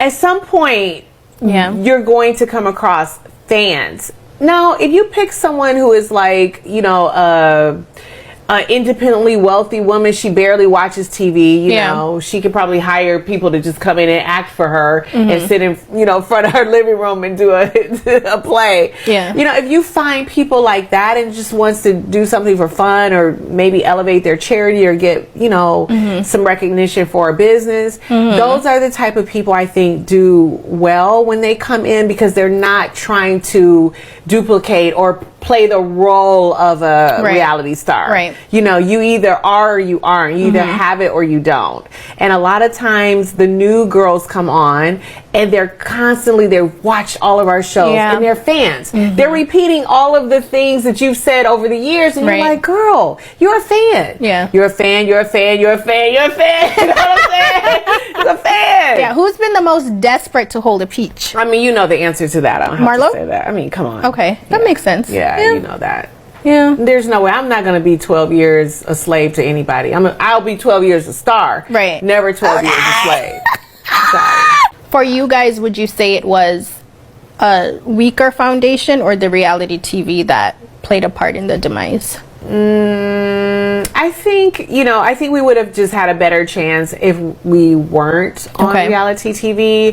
at some point, Yeah. you're going to come across fans. Now, if you pick someone who is like, you know, independently wealthy woman, she barely watches TV, you know, she could probably hire people to just come in and act for her and sit in, you know, front of her living room and do a play. Yeah. You know, if you find people like that and just wants to do something for fun or maybe elevate their charity or get, you know, some recognition for a business, those are the type of people I think do well when they come in, because they're not trying to duplicate or play the role of a reality star. Right. You know, you either are or you aren't. You either have it or you don't. And a lot of times the new girls come on and they watch all of our shows and they're fans. They're repeating all of the things that you've said over the years, and you're like, girl, you're a fan. Yeah. You're a fan, you're a fan, you're a fan, you're a fan. You know what I'm saying? You're a fan. Yeah, who's been the most desperate to hold a peach? I mean, you know the answer to that. I don't have Marlo? to say that. I mean, come on. Okay, that makes sense. Yeah, you know that. Yeah. There's no way. I'm not going to be 12 years a slave to anybody. I'll be 12 years a star. Right. Never 12 years a slave. Sorry. For you guys, would you say it was a weaker foundation or the reality TV that played a part in the demise? I think we would have just had a better chance if we weren't on reality TV.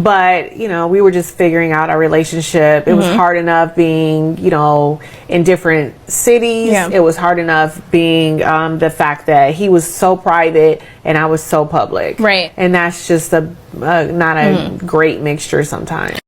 But, you know, we were just figuring out our relationship. It was hard enough being, you know, in different cities. Yeah. It was hard enough being the fact that he was so private and I was so public. Right. And that's just not a great mixture sometimes.